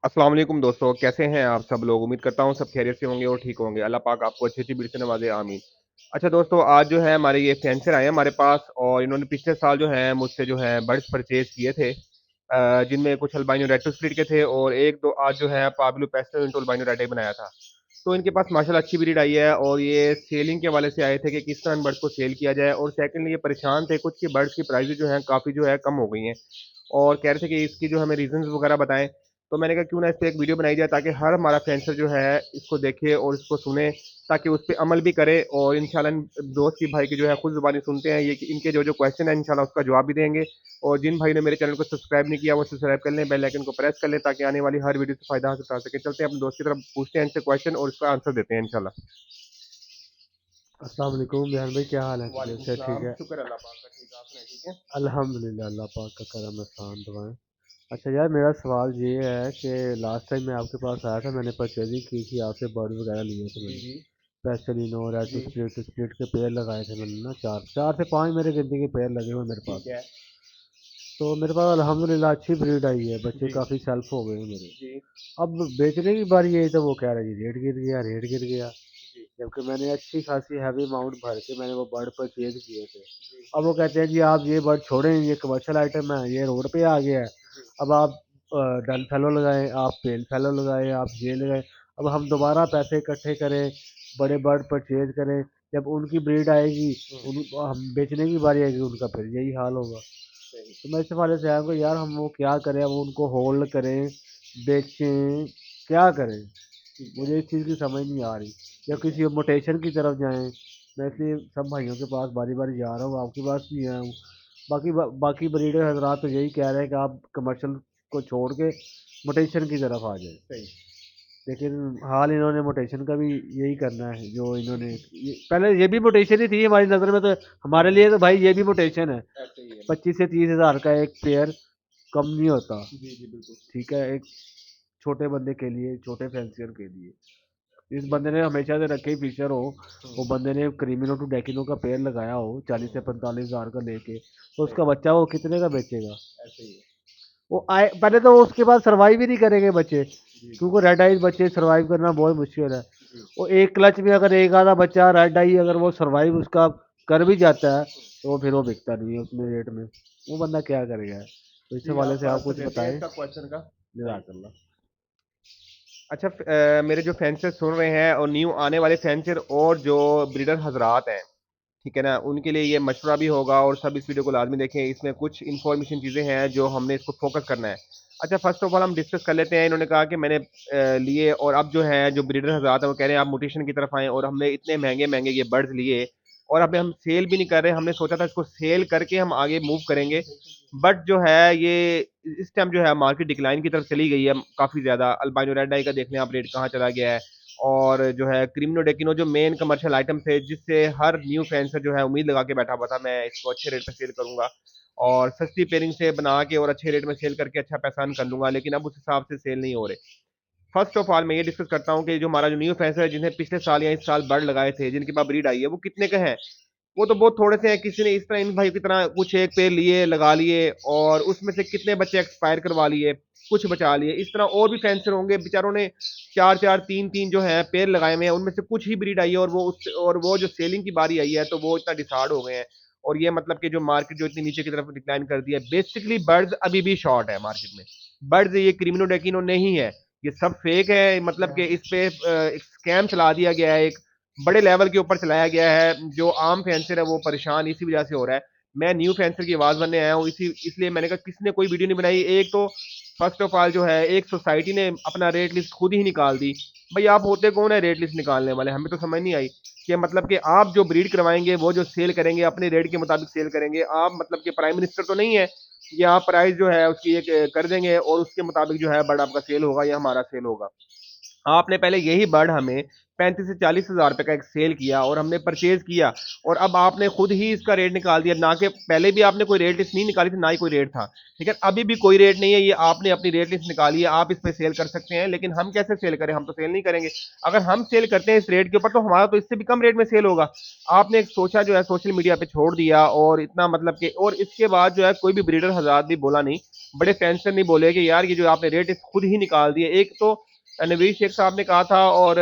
अस्सलाम वालेकुम दोस्तों, कैसे हैं आप सब लोग? उम्मीद करता हूँ सब खैरियत से होंगे और ठीक होंगे। अल्लाह पाक आपको अच्छी-अच्छी बीवी से नवाज़े, आमीन। अच्छा दोस्तों, आज जो है हमारे ये फैंसर आए हैं हमारे पास और इन्होंने पिछले साल जो है मुझसे जो है बर्ड्स परचेज़ किए थे। जिनमें कुछ अल्बाइनो रेड टू स्प्लिट के थे और 1-2 आज जो है Pablo pesto into albino red एक बनाया था। तो इनके पास माशाल्लाह अच्छी ब्रीड आई है और ये सेलिंग के हवाले से आए थे कि किस तरह इन बर्ड्स को सेल किया जाए और सेकंडली ये परेशान थे कुछ कि बर्ड्स की प्राइसेज़ जो हैं काफ़ी जो है कम हो गई हैं। और कह रहे थे कि इसकी जो हमें रीज़न्स वगैरह बताएँ। तो मैंने कहा क्यों ना इस पे एक वीडियो बनाई जाए ताकि हर हमारा फ्रेंड्स जो है इसको देखे और इसको सुने ताकि उस पे अमल भी करे और इंशाल्लाह दोस्त की भाई की जो है खुद ज़ुबानी सुनते हैं ये कि इनके जो जो क्वेश्चन है इंशाल्लाह उसका जवाब भी देंगे। और जिन भाई ने मेरे चैनल को सब्सक्राइब नहीं किया वो सब्सक्राइब कर लें, बेल आइकन को प्रेस कर लें ताकि आने वाली हर वीडियो से फ़ायदा हासिल कर सकें। चलते हैं अपने दोस्त की तरफ पूछते हैं इनसे क्वेश्चन और इसका आंसर देते हैं इंशाल्लाह। अस्सलाम वालेकुम बिहान भाई, क्या हाल है? वालेकुम खैरियत से? ठीक सलाम, है। शुक्र अल्लाह पाक का, ठीक है, आप सुनाइए, ठीक है? अल्हम्दुलिल्लाह, अल्लाह पाक का करम एहसान दुआएं। अच्छा यार, मेरा सवाल ये है कि लास्ट टाइम मैं आपके पास आया था, मैंने परचेजिंग की थी आपसे, बर्ड वगैरह लिए थे जी, मैंने। जी। पैसेलिनो, रेड जी, टू स्प्लिट के पेड़ लगाए थे मैंने ना, चार चार से पांच मेरे गिनती के पेड़ लगे हुए मेरे ठीक पास। है। तो मेरे पास अल्हम्दुलिल्लाह अच्छी ब्रीड आई है, बच्चे जी, काफ़ी सेल्फ हो गए हैं मेरे। जी, अब बेचने की बारी आई तो वो कह रहे जी रेट गिर गया, रेट गिर गया। जी, जबकि मैंने अच्छी खासी हैवी अमाउंट भर के मैंने वो बर्ड परचेज किए थे। जी, अब वो कहते हैं जी आप ये बर्ड छोड़ें, ये कमर्शियल आइटम है, ये रोड पे आ गया है। जी। अब आप डल फेलो लगाएं, आप पेल फेलो लगाएं, आप ये लगाएं। अब हम दोबारा पैसे इकट्ठे करें, बड़े बर्ड परचेज करें, जब उनकी ब्रीड आएगी, हुँ, उन हम बेचने की बारी आएगी, उनका फिर यही हाल होगा। सही। तो मैं इस हवाले से आया हूँ कि यार हम वो क्या करें, अब उनको होल्ड करें, बेचें, क्या करें? ठीक है, मुझे इस चीज़ की समझ नहीं आ रही, या ठीक है। किसी मोटेशन की तरफ जाएं। मैं इसलिए सब भाइयों के पास बारी बारी जा रहा हूँ, आपके पास भी आया हूँ। बाकी ब्रीडर हजरात तो यही कह रहे हैं कि आप कमर्शियल को छोड़ के मोटेशन की तरफ आ जाएं। सही, लेकिन हाल इन्होंने मोटेशन का भी यही करना है जो इन्होंने पहले ये भी मोटेशन ही थी हमारी नज़र में, तो हमारे लिए तो भाई ये भी मोटेशन है। ऐसे ही है, बिल्कुल। 25 से 30 हज़ार का एक पेयर कम नहीं होता। जी, जी, बिल्कुल। ठीक है, एक छोटे बंदे के लिए, छोटे फैंसियर के लिए। इस ठीक बंदे है। ने हमेशा से रखे ही फीचर हो, हुँ, वो बंदे ने क्रीमिनो टू डेकिनो का पेड़ लगाया हो, चालीस हुँ, से 45 हज़ार का लेके, तो सही, उसका बच्चा वो कितने का बेचेगा? ऐसे ही है। वो आए पहले तो वो उसके बाद सरवाइव ही नहीं करेंगे बच्चे, जी, जी, क्योंकि रेड आइज बच्चे सरवाइव करना बहुत मुश्किल है। जी। वो एक क्लच में अगर एक आधा बच्चा रेड आई अगर वो सरवाइव उसका कर भी जाता है, तो फिर वो बिकता नहीं है उतने रेट में। वो बंदा क्या करेगा? तो इस जी, हवाले से आपको आप आंसर कुछ देते हैं बताएं। इसका क्वेश्चन का। सही। जज़ाकल्लाह। अच्छा मेरे जो फैंसर सुन रहे हैं और न्यू आने वाले फैंसर और जो ब्रीडर हज़रात हैं, ठीक है ना? उनके लिए ये मशवरा भी होगा और सब इस वीडियो को लाज़मी देखें। इसमें कुछ इन्फॉर्मेशन चीज़ें हैं जो हमने इसको फ़ोकस करना है। अच्छा फ़र्स्ट ऑफ़ ऑल हम डिस्कस कर लेते हैं। इन्होंने कहा कि मैंने लिए और अब जो है जो ब्रीडर हज़रात हैं वो कह रहे हैं आप म्यूटेशन की तरफ आएँ और हमने इतने महँगे-महँगे ये बर्ड्स लिए और अभी हम सेल भी नहीं कर रहे। हमने सोचा था इसको सेल करके हम आगे मूव करेंगे। बट जो है ये इस टाइम जो है मार्केट डिक्लाइन की तरफ चली गई है काफ़ी ज़्यादा। अल्बाइनो रेड आई का देख लें आप रेट कहाँ चला गया है। और जो है क्रीमिनो डेकिनो जो मेन कमर्शियल आइटम थे जिससे हर न्यू फैंसर जो है उम्मीद लगा के बैठा हुआ था मैं इसको अच्छे रेट पे सेल करूँगा और सस्ती पेयरिंग से बना के और अच्छे रेट में सेल करके अच्छा पैसा अर्न कर लूँगा, लेकिन अब उस हिसाब से सेल नहीं हो रहे। फर्स्ट ऑफ ऑल मैं ये डिस्कस करता हूँ कि जो हमारा जो न्यू फैंसर है जिन्हें पिछले साल या इस साल बर्ड लगाए थे, जिनके पास ब्रीड आई है, वो कितने के हैं? वो तो बहुत थोड़े से हैं, किसी ने इस तरह इन भाइयों की तरह कुछ एक पेड़ लिए, लगा लिए और उसमें से कितने बच्चे एक्सपायर करवा लिए, कुछ बचा लिए। इस तरह और भी फैंसर होंगे, बेचारों ने 4-4, 3-3 जो हैं पेड़ लगाए हुए हैं, उनमें से कुछ ही ब्रीड आई है और वो जो सेलिंग की बारी आई है, तो वो इतना डिसहार्ड हो गए हैं और ये मतलब कि जो मार्केट जो इतनी नीचे की तरफ डिक्लाइन कर दी है। बेसिकली बर्ड्स अभी भी शॉर्ट है मार्केट में। बर्ड्स ये क्रिमिनो डेकिनो नहीं है, ये सब फेक है, मतलब कि इस पे एक स्कैम चला दिया गया है, एक बड़े लेवल के ऊपर चलाया गया है। जो आम फैंसर है वो परेशान इसी वजह से हो रहा है। मैं न्यू फैंसर की आवाज़ बनने आया हूँ इसी इसलिए मैंने कहा किसी ने कोई वीडियो नहीं बनाई। एक तो फर्स्ट ऑफ ऑल जो है एक सोसाइटी ने अपना रेट लिस्ट खुद ही निकाल दी। भाई आप होते कौन है रेट लिस्ट निकालने वाले? हमें तो समझ नहीं आई कि मतलब कि आप जो ब्रीड करवाएंगे वो जो सेल करेंगे अपने रेट के मुताबिक सेल करेंगे। आप मतलब कि प्राइम मिनिस्टर तो नहीं है या आप प्राइस जो है उसकी एक कर देंगे और उसके मुताबिक जो है बड़ा आपका सेल होगा या हमारा सेल होगा। आपने पहले यही बर्ड हमें 35 से 40 हज़ार रुपए का एक सेल किया और हमने परचेज किया, और अब आपने खुद ही इसका रेट निकाल दिया। ना कि पहले भी आपने कोई रेट लिस्ट नहीं निकाली थी, ना ही कोई रेट था। ठीक है, अभी भी कोई रेट नहीं है, ये आपने अपनी रेट लिस्ट निकाली है, आप इस पे सेल कर सकते हैं, लेकिन हम कैसे सेल करें? हम तो सेल नहीं करेंगे। अगर हम सेल करते हैं इस रेट के ऊपर तो हमारा तो इससे भी कम रेट में सेल होगा। आपने एक सोचा जो है सोशल मीडिया पे छोड़ दिया, और इतना मतलब कि, और इसके बाद जो है कोई भी ब्रीडर हजरात भी बोला नहीं, बड़े फैंसर नहीं बोले कि यार ये जो आपने रेट खुद ही निकाल दिए। एक तो नवीर शेख साहब ने कहा था और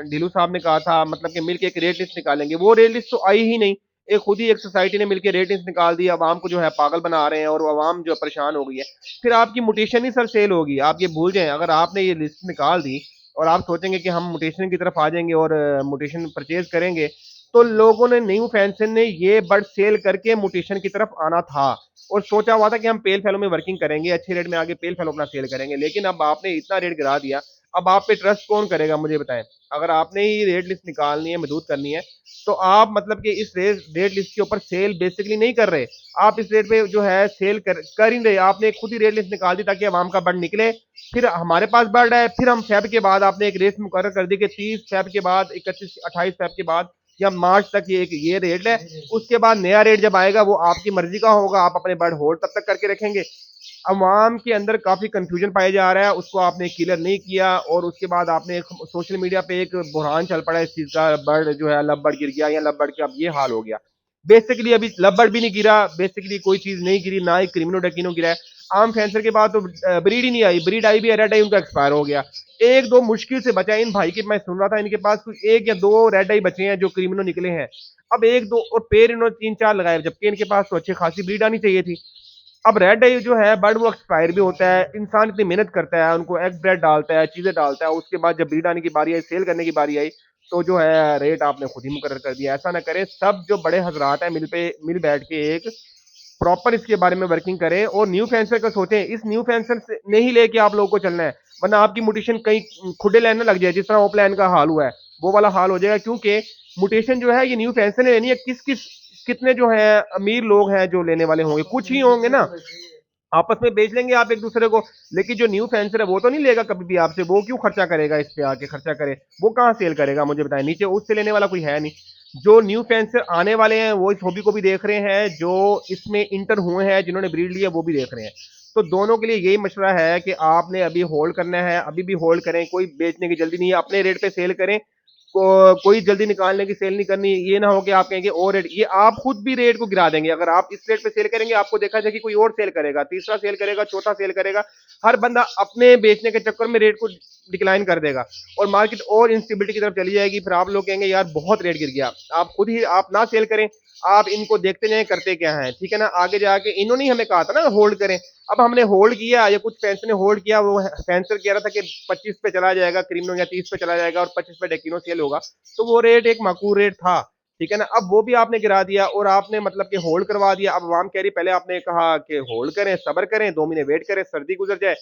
ढिलू साहब ने कहा था, मतलब कि मिलके एक रेट लिस्ट निकालेंगे, वो रेट लिस्ट तो आई ही नहीं। एक खुद ही एक सोसाइटी ने मिलकर रेट लिस्ट निकाल दी, आवाम को जो है पागल बना रहे हैं, और आवाम जो परेशान हो गई है। फिर आपकी मुटेशन ही सर सेल होगी। आप ये भूल जाएं, अगर आपने ये लिस्ट निकाल दी और आप सोचेंगे कि हम मुटेशन की तरफ आ जाएंगे और मुटेशन परचेज करेंगे, तो लोगों ने, न्यू फैंसन ने ये बर्ड सेल करके मुटेशन की तरफ आना था, और सोचा हुआ था कि हम पेल फैलो में वर्किंग करेंगे, अच्छे रेट में आगे पेल फैलो अपना सेल करेंगे। लेकिन अब आपने इतना रेट गिरा दिया, अब आप पे ट्रस्ट कौन करेगा मुझे बताएं? अगर आपने ही रेट लिस्ट निकालनी है, महदूद करनी है, तो आप मतलब कि इस रेट लिस्ट के ऊपर सेल बेसिकली नहीं कर रहे। आप इस रेट पे जो है सेल कर ही नहीं रहे। आपने खुद ही रेट लिस्ट निकाल दी ताकि आवाम का बर्ड निकले, फिर हमारे पास बर्ड है, फिर हम फेब के बाद आपने एक रेट मुकर कर दी कि 30 फेब के बाद, 31 28 फेब के बाद या मार्च तक ये रेट है। उसके बाद नया रेट जब आएगा वो आपकी मर्जी का होगा, आप अपने बर्ड होल्ड तब तक करके रखेंगे। अवाम के अंदर काफी कंफ्यूजन पाया जा रहा है, उसको आपने क्लियर नहीं किया, और उसके बाद आपने एक सोशल मीडिया पे एक बुरहान चल पड़ा है इस चीज का, बर्ड जो है लब बर्ड गिर गया, या लब बर्ड का अब ये हाल हो गया। बेसिकली अभी लब बर्ड भी नहीं गिरा, बेसिकली कोई चीज नहीं गिरी, ना ही क्रिमिनो डकिनो गिरा है। आम फैंसर के बाद तो ब्रीड ही नहीं आई, ब्रीड आई भी रेड आई उनका एक्सपायर हो गया। एक दो मुश्किल से बचा है इन भाई के, मैं सुन रहा था इनके पास कुछ एक या दो रेड आई बचे हैं जो क्रिमिनो निकले हैं। अब एक दो और पेड़ इन्होंने तीन चार लगाए, जबकि इनके पास तो अच्छी खासी ब्रीड आनी चाहिए थी। अब रेड आई जो है बर्ड वो एक्सपायर भी होता है, इंसान इतनी मेहनत करता है, उनको एग ब्रेड डालता है, चीजें डालता है, उसके बाद जब ब्रीड आने की बारी आई, सेल करने की बारी आई, तो जो है रेट आपने खुद ही मुकर्रर कर दिया। ऐसा ना करें, सब जो बड़े हजरात हैं मिल बैठ के एक प्रॉपर इसके बारे में वर्किंग करें, और न्यू फैंसर का सोचें, इस न्यू फैंसर से नहीं लेके आप लोगों को चलना है, वरना आपकी मुटेशन कहीं खुडे लेने लग जाए, जिस तरह ओपलैन का हाल हुआ है वो वाला हाल हो जाएगा। क्योंकि मुटेशन जो है ये न्यू फैंसर ने लेनी है, किस किस कितने जो है अमीर लोग हैं जो लेने वाले होंगे, कुछ ही होंगे ना, आपस में बेच लेंगे आप एक दूसरे को। लेकिन जो न्यू फैंसर है वो तो नहीं लेगा कभी भी आपसे, वो क्यों खर्चा करेगा इस पे आके, खर्चा करे वो कहाँ सेल करेगा मुझे बताएं? नीचे उससे लेने वाला कोई है नहीं। जो न्यू फैंसर आने वाले हैं वो इस हॉबी को भी देख रहे हैं, जो इसमें इंटर हुए हैं जिन्होंने ब्रीड लिया वो भी देख रहे हैं। तो दोनों के लिए यही मशवरा है कि आपने अभी होल्ड करना है, अभी भी होल्ड करें, कोई बेचने की जल्दी नहीं है, अपने रेट पे सेल करें। कोई जल्दी निकालने की सेल नहीं करनी। ये ना हो कि आप कहेंगे और रेट, ये आप खुद भी रेट को गिरा देंगे। अगर आप इस रेट पे सेल करेंगे आपको देखा जाए कि कोई और सेल करेगा, तीसरा सेल करेगा, चौथा सेल करेगा, हर बंदा अपने बेचने के चक्कर में रेट को डिक्लाइन कर देगा, और मार्केट और इंस्टेबिलिटी की तरफ चली जाएगी। फिर आप लोग कहेंगे यार बहुत रेट गिर गया, आप खुद ही आप ना सेल करें, आप इनको देखते जाएं करते क्या है, ठीक है ना? आगे जाके इन्होंने ही हमें कहा था ना होल्ड करें, अब हमने होल्ड किया, या कुछ फैंसर ने होल्ड किया, वो फैंसर कह रहा था कि 25 पे चला जाएगा क्रीमनो, या 30 पे चला जाएगा और 25 पे डेकिनो सेल होगा, तो वो रेट एक माकूल रेट था, ठीक है ना? अब वो भी आपने गिरा दिया, और आपने मतलब कि होल्ड करवा दिया। अब आवाम कह रही, पहले आपने कहा कि होल्ड करें, सब्र करें, 2 महीने वेट करें, सर्दी गुजर जाए,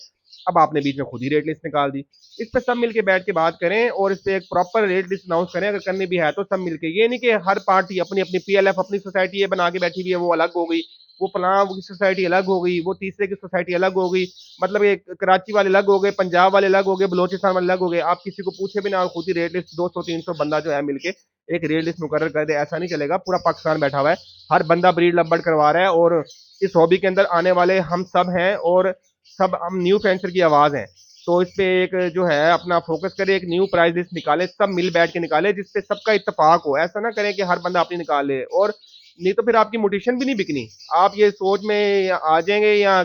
अब आपने बीच में खुद ही रेट लिस्ट निकाल दी। इस पे सब मिलके बैठ के बात करें, और इस पे एक प्रॉपर रेट लिस्ट अनाउंस करें, अगर करनी भी है तो सब मिलके। ये नहीं कि हर पार्टी अपनी अपनी पीएलएफ अपनी सोसाइटी ये बना के बैठी हुई है, वो अलग हो गई, वो फलां की सोसाइटी अलग हो गई, वो तीसरे की सोसाइटी अलग हो गई, मतलब ये कराची वाले अलग हो गए, पंजाब वाले अलग हो गए, बलोचिस्तान वाले अलग हो गए। आप किसी को पूछे भी ना, खुद ही रेट लिस्ट 200 300 बंदा जो है मिलके एक रेट लिस्ट मुकर्रर कर दे, ऐसा नहीं चलेगा। पूरा पाकिस्तान बैठा हुआ है, हर बंदा ब्रीड लब्बड़ करवा रहा है, और इस हॉबी के अंदर आने वाले हम सब हैं, और सब हम न्यू फैंसर की आवाज हैं। तो इस पे एक जो है अपना फोकस करें, एक न्यू प्राइस लिस्ट निकाले, सब मिल बैठ के निकाले, जिसपे सबका इत्तेफाक हो। ऐसा ना करें कि हर बंदा अपनी निकाल ले, और नहीं तो फिर आपकी मोटिशन भी नहीं बिकनी। आप ये सोच में आ जाएंगे, या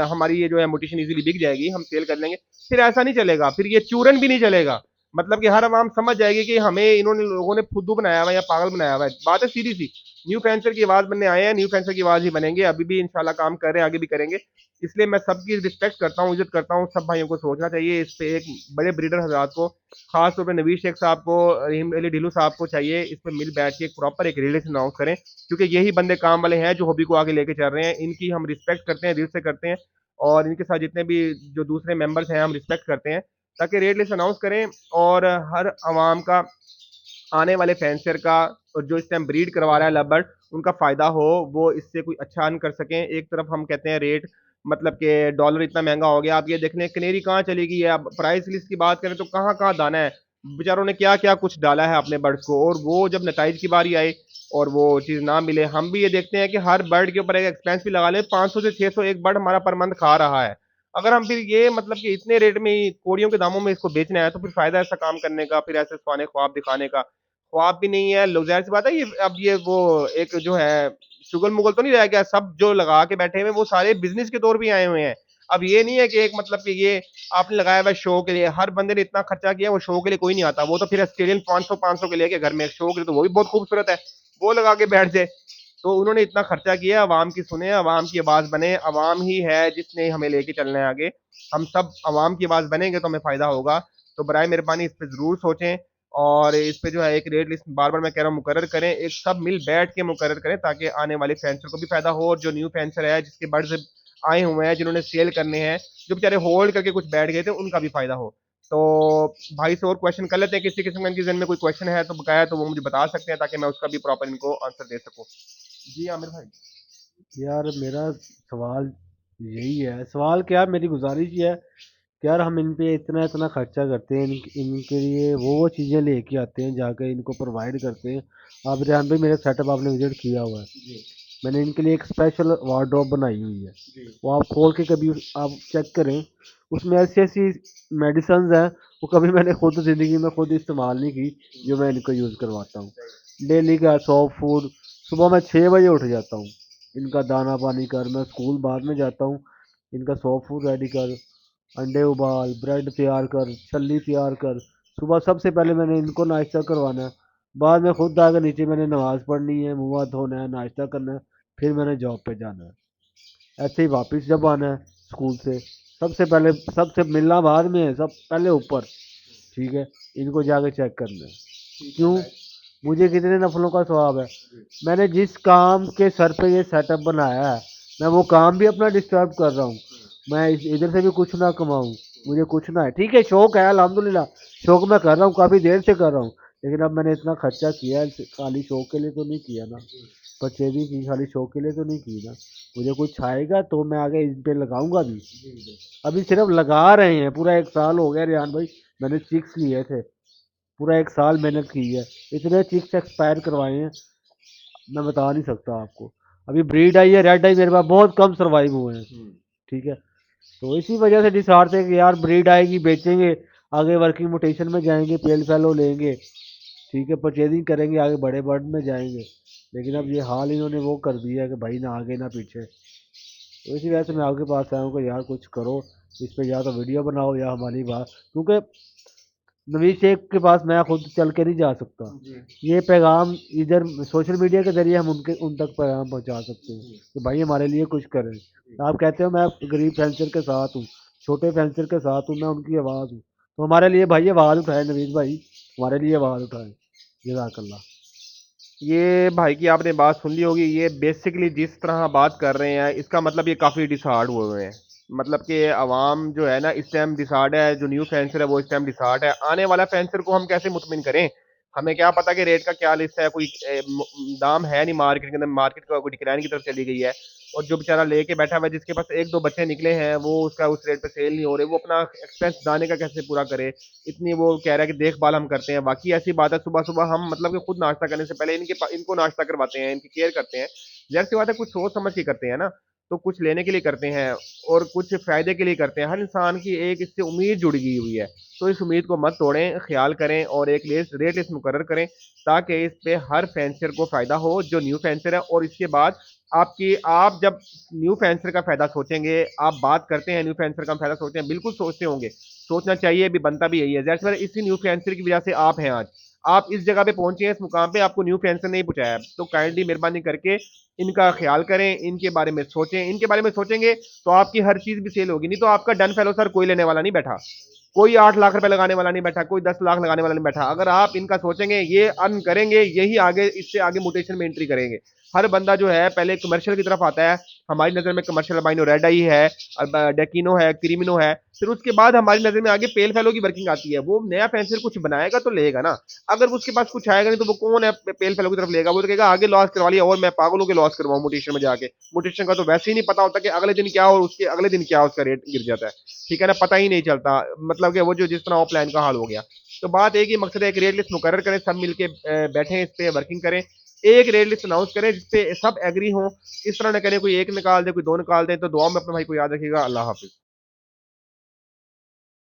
हमारी ये जो है मोटिशन इजीली बिक जाएगी, हम सेल कर लेंगे, फिर ऐसा नहीं चलेगा, फिर ये चूरन भी नहीं चलेगा। मतलब कि हर आवाम समझ जाएगी कि हमें इन्होंने लोगों ने फुद्दू बनाया हुआ है या पागल बनाया हुआ है। बात है सीधी सी, न्यू फैंसर की आवाज बनने आए हैं, न्यू फैंसर की आवाज ही बनेंगे, अभी भी इंशाल्लाह काम कर रहे हैं, आगे भी करेंगे। इसलिए मैं सबकी रिस्पेक्ट करता हूँ, इज्जत करता हूँ, सब भाइयों को सोचना चाहिए इस पे। एक बड़े ब्रीडर हजरात को, खास तौर पर नवीर शेख साहब को, रहीम अली ढिल्लू साहब को चाहिए इस पे मिल बैठ के एक प्रॉपर एक रिलेशन अनाउंस करें, क्योंकि यही बंदे काम वाले हैं जो हॉबी को आगे लेके चल रहे हैं। इनकी हम रिस्पेक्ट करते हैं, दिल से करते हैं, और इनके साथ जितने भी जो दूसरे मेंबर्स हैं हम रिस्पेक्ट करते हैं, ताकि रेट लिस्ट अनाउंस करें, और हर आवाम का, आने वाले फैंसर का, और जो इस टाइम ब्रीड करवा रहा है लव बर्ड, उनका फायदा हो, वो इससे कोई अच्छा अर्न कर सकें। एक तरफ हम कहते हैं रेट मतलब कि डॉलर इतना महंगा हो गया। आप ये देख लें कनेरी कहाँ चली गई है। अब प्राइस लिस्ट की बात करें तो कहाँ कहाँ दाना है, बेचारों ने क्या क्या कुछ डाला है अपने बर्ड्स को, और वो जब नताइज की बारी आए और वो चीज़ ना मिले, हम भी ये देखते हैं कि हर बर्ड के ऊपर एक एक्सपेंस भी लगा ले, 500 से 600 एक बर्ड हमारा पर मंथ खा रहा है। अगर हम फिर ये मतलब कि इतने रेट में ही कोड़ियों के दामों में इसको बेचना है, तो फिर फायदा ऐसा काम करने का, फिर ऐसे सुहाने ख्वाब दिखाने का, ख्वाब भी नहीं है। लोग, जाहिर सी बात है, ये अब ये वो एक जो है शुगल मुगल तो नहीं रह गया, सब जो लगा के बैठे हुए वो सारे बिजनेस के तौर पे आए हुए हैं। अब ये नहीं है कि एक मतलब कि ये आपने लगाया हुआ शो के लिए, हर बंदे ने इतना खर्चा किया, वो शो के लिए कोई नहीं आता, वो तो फिर ऑस्ट्रेलियन 500 500 के लेके घर में शो के लिए, तो वो भी बहुत खूबसूरत है, वो लगा के बैठ जाए। तो उन्होंने इतना खर्चा किया, अवाम की सुने, अवाम की आवाज बने, अवाम ही है जिसने हमें लेके चलना है आगे। हम सब अवाम की आवाज बनेंगे तो हमें फायदा होगा। तो बराए मेहरबानी इस पे जरूर सोचें, और इस पे जो है एक रेट लिस्ट बार बार मैं कह रहा हूँ मुकर्रर करें, एक सब मिल बैठ के मुकर्रर करें, ताकि आने वाले फैंसर को भी फायदा हो, और जो न्यू फैंसर है जिसके बर्ड्स आए हुए हैं, जिन्होंने सेल करने हैं, जो बेचारे होल्ड करके कुछ बैठ गए थे, उनका भी फायदा हो। तो भाई से और क्वेश्चन कर लेते हैं, किसी किस्म का इनके जहन में कोई क्वेश्चन है तो बकाया तो वो मुझे बता सकते हैं, ताकि मैं उसका भी प्रॉपर इनको आंसर दे सकूं। जी आमिर भाई। यार मेरा सवाल यही है, सवाल क्या, मेरी गुजारिश ये है कि यार हम इन पे इतना इतना खर्चा करते हैं, इनके लिए वो चीज़ें लेके आते हैं, जाकर इनको प्रोवाइड करते हैं। आप रेहान भाई मेरा सेटअप आपने विजिट किया हुआ है, जी मैंने इनके लिए एक स्पेशल वार्डरोब बनाई हुई है, जी वो आप खोल के कभी आप चेक करें, उसमें ऐसी ऐसी मेडिसन्स हैं वो कभी मैंने खुद ज़िंदगी में खुद इस्तेमाल नहीं की, जो मैं इनको यूज़ करवाता हूँ। डेली का सॉफ्ट फूड, सुबह मैं 6 बजे उठ जाता हूँ, इनका दाना पानी कर, मैं स्कूल बाद में जाता हूँ, इनका सॉफ्ट फूड रेडी कर, अंडे उबाल, ब्रेड तैयार कर, छल्ली तैयार कर, सुबह सबसे पहले मैंने इनको नाश्ता करवाना है, बाद में खुद आकर नीचे मैंने नमाज़ पढ़नी है, मुँह हाथ धोना है, नाश्ता करना है, फिर मैंने जॉब पे जाना है। ऐसे ही वापस जब आना है स्कूल से, सबसे पहले, सबसे मिलना बाद में है, सब पहले ऊपर, ठीक है, इनको जाके चेक करना है। ठीक है क्यों? भाई। मुझे कितने नफलों का सवाब है। जी मैंने जिस काम के सर पे ये सेटअप बनाया है, मैं वो काम भी अपना डिस्टर्ब कर रहा हूँ, मैं इधर से भी कुछ ना कमाऊँ, मुझे कुछ ना है, ठीक है, शौक है अल्हम्दुलिल्लाह, शौक मैं कर रहा हूँ, काफ़ी देर से कर रहा हूँ, लेकिन अब मैंने इतना खर्चा किया है, खाली शौक के लिए तो नहीं किया ना, परचेजिंग की खाली शौक के लिए तो नहीं की ना, मुझे कुछ आएगा तो मैं आगे इन पे लगाऊंगा भी। जी अभी सिर्फ लगा रहे हैं, पूरा 1 साल हो गया रेहान भाई, मैंने चिक्स लिए थे, पूरा 1 साल मेहनत की है, इतने चिक्स एक्सपायर करवाए हैं, मैं बता नहीं सकता आपको। अभी ब्रीड आई है, रेड आई, मेरे पास बहुत कम सर्वाइव हुए हैं, हम्म। ठीक है, तो इसी वजह से डिसाइड थे कि यार ब्रीड आएगी बेचेंगे, आगे वर्किंग मोटेशन में जाएंगे, पेल फैलो लेंगे, ठीक है, परचेजिंग करेंगे, आगे बड़े बर्ड में जाएंगे, लेकिन अब ये हाल इन्होंने वो कर दिया है कि भाई ना आगे ना पीछे, तो इसी वजह से मैं आपके पास आया हूँ कि यार कुछ करो इस पे, या तो वीडियो बनाओ या हमारी बात, क्योंकि नवीद शेख के पास मैं खुद चल के नहीं जा सकता, जी ये पैगाम इधर सोशल मीडिया के जरिए हम उनके उन तक पैगाम पहुंचा सकते हैं जी कि भाई हमारे लिए कुछ करें। आप कहते हो मैं गरीब फैंसर के साथ हूँ, छोटे फैंसर के साथ हूँ, मैं उनकी आवाज़ हूँ, तो हमारे लिए भाई आवाज़ उठाए नवीद भाई, हमारे लिए आवाज़ उठाए, जज़ाकल्लाह। ये भाई की आपने बात सुन ली होगी, ये बेसिकली जिस तरह बात कर रहे हैं इसका मतलब ये काफ़ी डिसहार्ड हुए हुए हैं। मतलब कि आवाम जो है ना इस टाइम डिसहार्ड है, जो न्यू फैंसर है वो इस टाइम डिसहार्ड है। आने वाला फैंसर को हम कैसे मुतमिन करें? हमें क्या पता कि रेट का क्या लिस्ट है, कोई दाम है नहीं मार्केट के अंदर, मार्केट का कोई डिक्लाइन की तरफ चली गई है, और जो बेचारा लेके बैठा हुआ है, जिसके पास एक दो बच्चे निकले हैं, वो उसका उस रेट पे सेल नहीं हो रहे, वो अपना एक्सपेंस दाने का कैसे पूरा करे? इतनी वो कह रहा है कि देखभाल हम करते हैं, बाकी ऐसी बात है, सुबह सुबह हम मतलब कि खुद नाश्ता करने से पहले इनको नाश्ता करवाते हैं, इनकी केयर करते हैं। जाहिर सी बात है कुछ सोच समझ के करते हैं ना, तो कुछ लेने के लिए करते हैं और कुछ फायदे के लिए करते हैं। हर इंसान की एक इससे उम्मीद जुड़ गई हुई है, तो इस उम्मीद को मत तोड़ें, ख्याल करें और एक रेट लिस्ट मुकर्रर करें, ताकि इस पे हर फैंसर को फायदा हो जो न्यू फैंसर है। और इसके बाद आप जब न्यू फैंसर का फायदा सोचेंगे, आप बात करते हैं न्यू फैंसर का फायदा सोचते हैं, बिल्कुल सोचते होंगे, सोचना चाहिए भी, बनता भी यही है। जैसे इसी न्यू फ्लुएंसर की वजह से आप हैं आज, आप इस जगह पे पहुंचे हैं, इस मुकाम पे आपको न्यू फ्लुएंसर नहीं पहुंचाया, तो काइंडली मेहरबानी करके इनका ख्याल करें, इनके बारे में सोचें, इनके बारे में सोचेंगे तो आपकी हर चीज भी सेल होगी। नहीं तो आपका डन फेलो सर कोई लेने वाला नहीं बैठा, कोई 8 लाख रुपए लगाने वाला नहीं बैठा, कोई 10 लाख लगाने वाला नहीं बैठा। अगर आप इनका सोचेंगे, ये अर्न करेंगे, यही आगे इससे आगे मोटेशन में एंट्री करेंगे। हर बंदा जो है पहले कमर्शियल की तरफ आता है। हमारी नज़र में कमर्शियल अल्बाइनो रेड आई है, डेकिनो है, क्रीमिनो है, फिर उसके बाद हमारी नज़र में आगे पेल फेलो की वर्किंग आती है। वो नया फेंसर कुछ बनाएगा तो लेगा ना, अगर उसके पास कुछ आएगा नहीं तो वो कौन है पेल फेलो की तरफ लेगा? वो तो कहेगा आगे लॉस करवा लिया और मैं पागलों के लॉस करवाऊं मोटिवेशन में जाके। मोटिवेशन का तो वैसे ही नहीं पता होता कि अगले दिन क्या हो और उसके अगले दिन क्या उसका रेट गिर जाता है, ठीक है ना, पता ही नहीं चलता। मतलब कि वो जो जिस तरह ऑफलाइन का हाल हो गया। तो बात एक ही मकसद है, एक रेट लिस्ट मुकर्रर करें, सब मिलके बैठे इस पे वर्किंग करें, एक रेट लिस्ट अनाउंस करें जिसपे सब एग्री हों। इस तरह ना करें कोई एक निकाल दे कोई दो निकाल दे। तो दुआ में अपने भाई को याद रखिएगा। अल्लाह हाफिज।